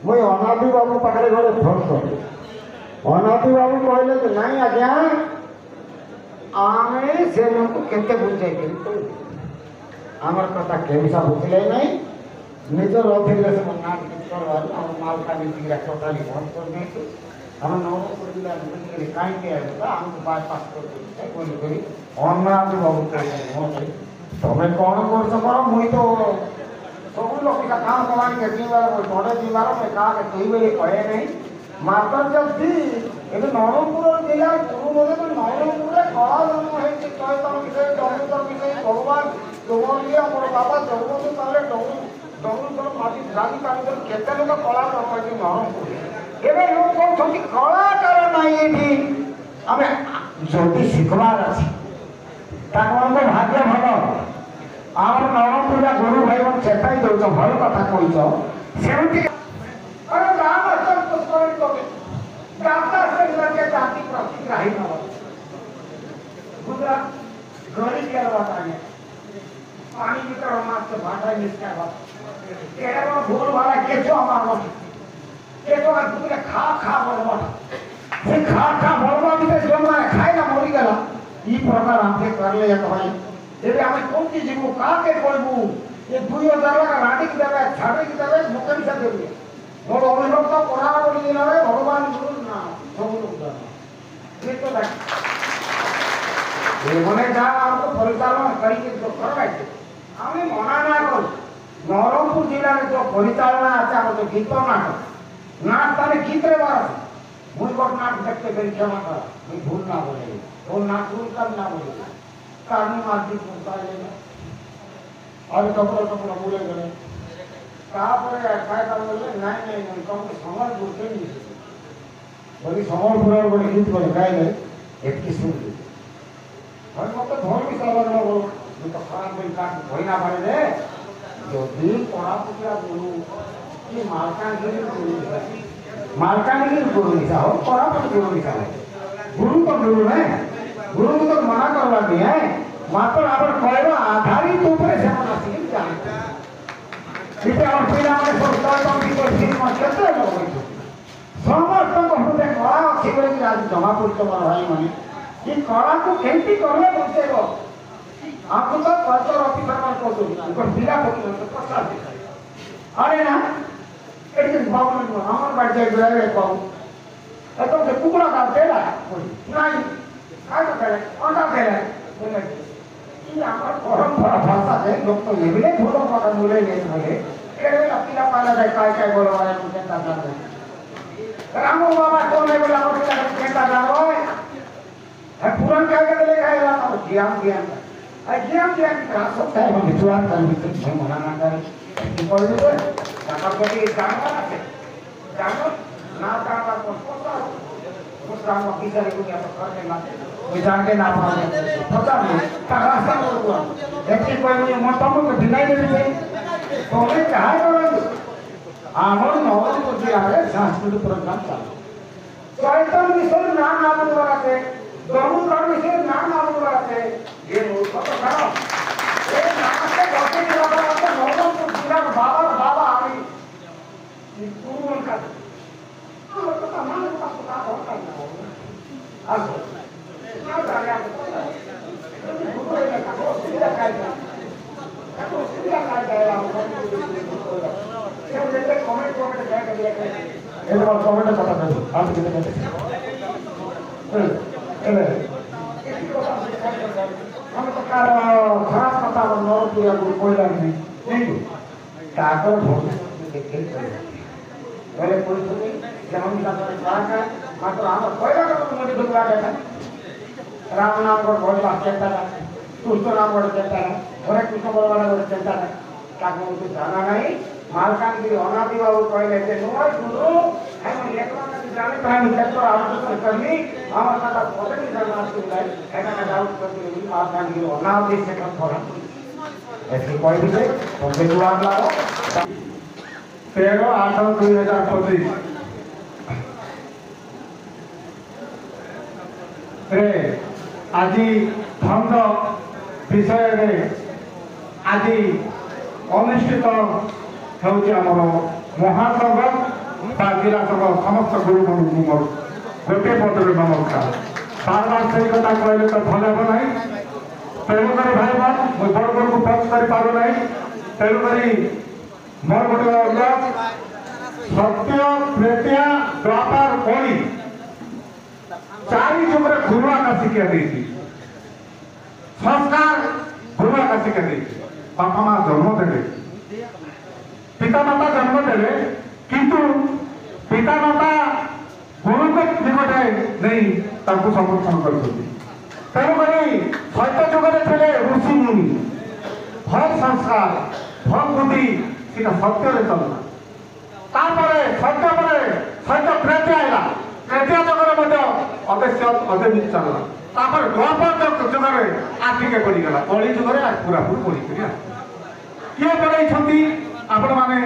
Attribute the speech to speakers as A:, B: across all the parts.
A: मुई अनादि बाबू पाखे गले फोन कर अनादि बाबू कहले कि नहीं आज्ञा आम से केते बुझे आमर कथा केसा बुझले नहीं निजर अधीन से नाट मालकानी टोटाली बंद कर दे हम नवरंगपुर जिला कहीं आमको बाईपास कर अनादि बाबू कहते तुम्हें कौन कर मुई तो सब लोग काम कमाई के थोड़े जीवार मैं कहा कई बजे कहे नहीं मात्र जब ये नवरंगपुर जिला गुरु बोले तो नवरंगपुर कला जन्म है चैतन विषय डंगुतर विषय भगवान डोंगे मोर बाबा डंगु ताले डंगुतर माटी जाति पानी केते लोक कला जन्म है नवरंगपुर एवं लोग कहते कलाकार नहीं आम जदि शिखबार अच्छे भाग्य भल आम नवरंगपुर गुरु भाई चेताई दौच भल कथा कही जाति प्रतिग्राही पानी भीतर भाषा निष्ठा भूल वाला केचो केचो खा खा बोलबा से खा खा बोलबा भीतर जो मैं खाए ना मरी गला ई प्रकार हमके करले या भाई एबे हमें कोन की जीवो का के कोइबू ये 2000 का राडी की देबे छाड़े की देबे मुकन से देबे मोर अनुभव तो पढ़ा बोली ना भगवान गुरु ना सब लोग ये तो ये मने जा हमको परिचालन करी के जो करवाइते हमें मना ना कर नवरंगपुर जिला में जो परिचालन আছে हम तो गीत नाटक नाट ताने गीत रे बार मुई को नाट देखते गई क्षमा कर मैं भूल ना बोले वो नाट भूल कर ना बोले कानी मार्गी पूछता लेना और कपड़ा बोले गए कहा पर काय कर बोले नहीं कम तो समझ बोलते नहीं बोली समझ बोले गीत बोले काय नहीं एक की सुन ली और मत धोल भी साला ना बोल मैं तो खराब बिल काट भइना भरे रे जो दिन पड़ा पुतला बोलू कि मालकानगिरी गुरु निशा हो पड़ा गुरु निशा है गुरु तो गुरु है गुरु को तो मना करवा नहीं है मात्र आप कहवा आधारित ऊपर से मना सीख जाए इसे और फिर हमने सोचता है कि कोई चीज मत करते हैं लोग समस्त को हमने कला अच्छी करे कि आज जमापुर के भाई माने ये कला को खेती करले बोलते हो आपको तो कल्चर ऑफिसर मान को दो ऊपर जिला को तो पता है अरे ना एक दिन बाबू ने हमारे बैठ जाए गए बाबू तो से कुकुड़ा का देला नहीं काय तो करे अंडा देला बोले ये हमारा परंपरा भाषा है लोग तो ये भी नहीं भूलो का बोले नहीं बोले एरे अपना पाला जाए काय बोलो वाले मुझे ताजा है रामू बाबा कौन है बोला और क्या कहता जाओ है पुरान क्या के ले गए ना ज्ञान का सब है हम विद्वान कर भी मना ना करे कि बोल दे का कभी जानो ना का पता उस राम ऑफिसर को क्या करने लाते वो जान के ना पाए पता नहीं का रास्ता बोलूंगा देखिए कोई मुझे मत को दिनाई दे दे तो मैं क्या करूं आमर नौर को दिया है सांस्कृतिक प्रोग्राम चालू चैतन विषय नाम नाम लगाते दोनों का विषय नाम नाम लगाते ये लोग तो खराब ये नाम से बहुत ही लगा तो नौर को दिया बाबा आ गई गुरु का तो तमाम का पता होता है अब क्या जाने गुरु का को सीधा कायदा तो सीधा कायदा ये जैसे कमेंट क्या कर दिया ये तो कमेंट पता कर आप कितने हम तो खराब पता नौ पूरा कोई नहीं कागज देखे पहले पुलिस जन्म का मात्र हम कोयला का मुझे दुखवा देता राम नाम को बहुत बात कहता है कृष्ण नाम को कहता है हरे कृष्ण बोलवाना को कहता है ताकि मुझे जाना नहीं मालकानगिरी अनादि बाबू कहले जे नोय गुरु हम लेखना का जाने प्राणी लेक्चर आउट करनी हमार का पदवी करना सुनाई एना का डाउट करके मालकानगिरी अनादि से कर थोड़ा ऐसे कोई भी है तो विद्वान लागो 13/8/2025 आज धंद विषय आज अनुष्ठित
B: ହେଉଛି ଆମର ମହାସଂଘ ବା ଜିଲ୍ଲା ସଂଘ ସମସ୍ତ ଗୁରୁମାନଙ୍କୁ ମୋର ଗୋଟିଏ ପଦରେ ନମସ୍କାର। ବାରବାର ସେଇ କଥା କହିଲେ ତ ଭଲ ହେବ ନାହିଁ। ତେଣୁକରି ଭାଇ ମୁଁ ବଡ଼ ବଡ଼କୁ ପଛ କରିପାରୁନାହିଁ। ତେଣୁକରି ମୋର ଗୋଟେ ଅନୁରୋଧ, ସତ୍ୟ ତ୍ରେତୟା ଦ୍ୱାପର କଳି ଚାରି ଯୁଗରେ ଗୁରୁ ଆକା ଶିକ୍ଷା ଦେଇଛି। ସଂସ୍କାର ଗୁରୁ ଆକା ଶିକ୍ଷା ଦେଇଛି। ବାପା ମା ଜନ୍ମ ଦେଲେ, ପିତା ମାତା ଜନ୍ମ ଦେଲେ, କିନ୍ତୁ ପିତା ମାତା ଗୁରୁଙ୍କ ନିକଟରେ ନେଇ ତାଙ୍କୁ ସମର୍ଥନ କରିଛନ୍ତି। ତେଣୁକରି ସତ୍ୟ ଯୁଗରେ ଥିଲେ ଋଷି ମୁନି, ଭଲ ସଂସ୍କାର ଭଲ ବୁଦ୍ଧି ସେଟା ସତ୍ୟରେ ଚାଲିଲା। ତାପରେ ସତ୍ୟ ପରେ ସତ୍ୟ ତ୍ରେତୟା ହେଲା। ତ୍ରେତୟା ଯୁଗରେ ମଧ୍ୟ ଅବଶ୍ୟ ଅଦେମିତି ଚାଲିଲା। ତାପରେ ଦ୍ୱାପର ଯୁଗରେ ଆଠିକେ ପଡ଼ିଗଲା। କଳି ଯୁଗରେ ପୁରାପୁରି ପଡ଼ିକରି କିଏ ପଢ଼େଇଛନ୍ତି ଆପଣମାନେ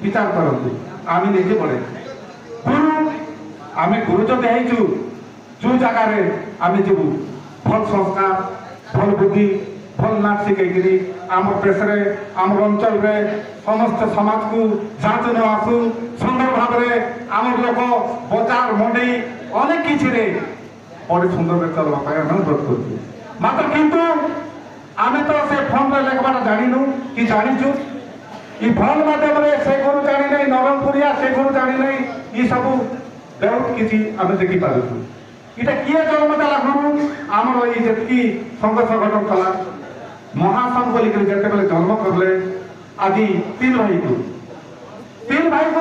B: ବିଚାର କରନ୍ତୁ। ଆମେ ନିଜେ ପଢ଼େଇଛୁ। ଗୁରୁ ଆମେ ଗୁରୁ ଯଦି ହେଇଛୁ, ଯେଉଁ ଜାଗାରେ ଆମେ ଯିବୁ ଭଲ ସଂସ୍କାର ଭଲ ବୁଦ୍ଧି ଭଲ ନାଚ ଶିଖେଇକିରି ଆମର ଦେଶରେ ଆମର ଅଞ୍ଚଳରେ ସମସ୍ତ ସମାଜକୁ ଯାଞ୍ଚ ନ ଆସୁ ସୁନ୍ଦର ଭାବରେ ଆମର ଲୋକ ବଜାର ମଣ୍ଡେଇ ଅନେକ କିଛିରେ ପରି ସୁନ୍ଦରରେ ଚଳିବା ପାଇଁ ଆମେ ଅନୁରୋଧ କରୁଛୁ। ମାତ୍ର କିନ୍ତୁ ଆମେ ତ ସେ ଫୋନରେ ଲେଖବାଟା ଜାଣିନୁ କି ଜାଣିଛୁ। ଇ ଫୋନ ମାଧ୍ୟମରେ ସେ ଗୁରୁ ଜାଣି ନାହିଁ, ନରମପୁରିଆ ସେ ଗୁରୁ ଜାଣି ନାହିଁ। ଇ ସବୁ ବହୁତ କିଛି ଆମେ ଦେଖିପାରୁଛୁ। এটা কিয়ে জন্ম দেলা গুরু আমার এই যেতকি সংঘ সংগঠন কলা মহাসংঘ বলি যেতবেলে জন্ম করলে আজি তিন ভাইকে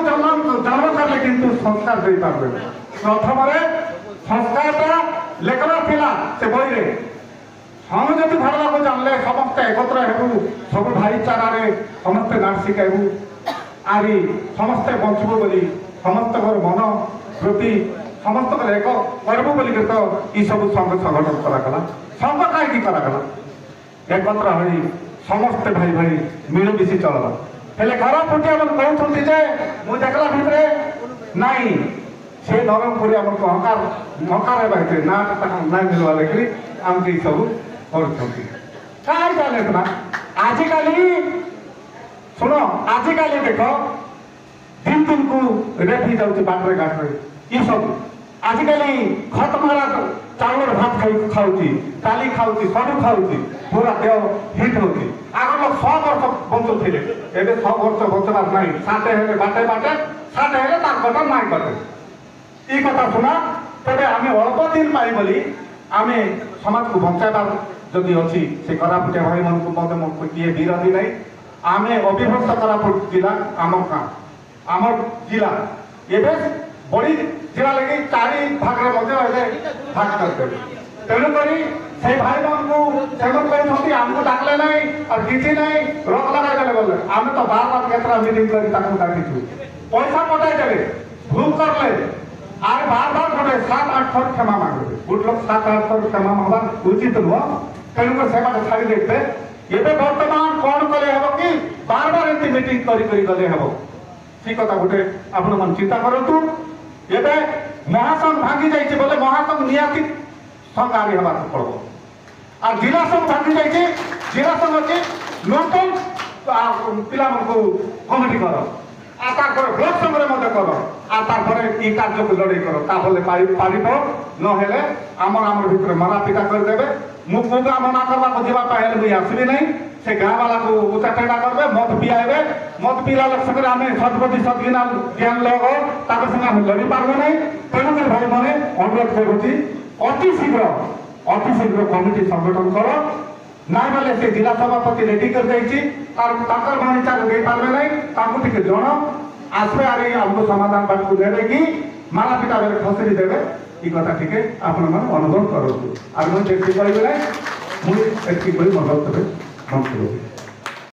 B: জন্ম করলে কিন্তু সংস্কার দেই পারবে। প্রথমে সংস্কারটা লেখা লা সে বইরে সংযতি ধরবাকে জানলে সমস্তে একত্র হেবু সবু ভাইচারারে সমস্তে নাচ শিখাইবু আরি সমস্তে বঞ্চবু বলি সমস্তর মন প্রতি সমস্ত এক করবু বলি তো এই সব সংঘ সংগঠন করা সংঘ কাহি করা একত্র হয়ে সমস্তে ভাই ভাই মিলমিশি চলবা। হেলে ঘর ফুটি আমার কৌন যে মু দেখলা ভিতরে নাই সে নরমপুরি আমার অহংকার হেবা না নাই মিলবা লাগি আমি এই সব করছি। কাই জানে না আজিকালি শুণ আজিকালি দেখ দিন দিনকু রেফি যাচ্ছে বাটরে ঘাটরে ই সব আজিকালি খত মারা চাউল ভাত খাଉଛି ডালি খাଉଛି ସବୁ ଖାଉଛି ପୁରା ଦେହ ହିଟ୍ ହେଉଛି। ଆଗ ଲୋକ 100 ବର୍ଷ ବଞ୍ଚୁଥିଲେ, ଏବେ 100 ବର୍ଷ ବଞ୍ଚବାର ନାହିଁ। ସାତେ ହେଲେ ବାଟେ ସାତେ ହେଲେ ତାର କଥା ନାଇଁ କଟେ এই কথা শোনা। তবে আমি অল্প দিন পাই বলি আমি সমাজকে বঞ্চাইবার যদি অছি সে কোরাপুটিয়া ভাই মানুষ মধ্যে কিয়ে বিরোধী নাই। আমি অবিভক্ত কোরাপুট জেলা আমার জেলা এবে বড়ি জেলা লাগি 4 ভাগরে মধ্যে ভাগ করতে। তেণুকরি সেই ভাই মানুষ সেমন কৌন আমি ডাকলে নাই আর কিছু নাই রক লাগাই দেলে বললে আমি তো বার কেতরা মিটিং করি তাকে ডাকিছু পয়সা পটাই দেবে ভুল করলে আর বার গোটে 7-8 থর ক্ষমা মাগবে। গোটে লোক 7-8 থর ক্ষমা মাগবা উচিত নুহ। তেণুকরি সেটা ছাড়ি দেখবে। এবে বর্তমান কোণ কলে হব কি বার এমনি মিটিং করি গলে হব সে কথা গোটে আপনার মন চিন্তা করতু। এবে মহাসংঘ ভাঙ্গি যাইছে বলে মহাসংঘ নিয়াতি সংঘ আরি হবার পড়ব। আর জেলা সংঘ ভাঙ্গি যাইছে জেলা সংঘ আছে নতুন পিলামানকু কমিটি কর আর তারপরে ব্লক সংঘরে মধ্যে কর আর তারপরে এই কার্যকে লড়াই কর তাহলে পারিব নহলে আমার ভিতরে মারা পিটা করে দেবে। মু কোগা মনা করবা যা হেলে মুই আসবি নাই। সে গাঁ বালা উচা টেটা করবে মদ পিয়াইবে। মদ পিলা লোক সঙ্গে আমি সৎপতি সৎগিনা জ্ঞান লোক তাদের সঙ্গে আমি লড়ি পারবো নাই। তেণুকরি ভাই মানে অনুরোধ করছি অতি শীঘ্র কমিটি সংগঠন কর। নাই বলে সে জেলা সভাপতি রেডি করে দিয়েছি তার মনিচার দিয়ে পারবে নাই তাকে টিকে জন আসবে আর এই আমাকে সমাধান বাটকু দেবে কি মারা পিটা বেড়ে খসড়ি দেবে এই কথা টিকে আপনার অনুভব করতু। আর মুই দেখতে পাইবে নাই মুই এটি বই মন্তব্য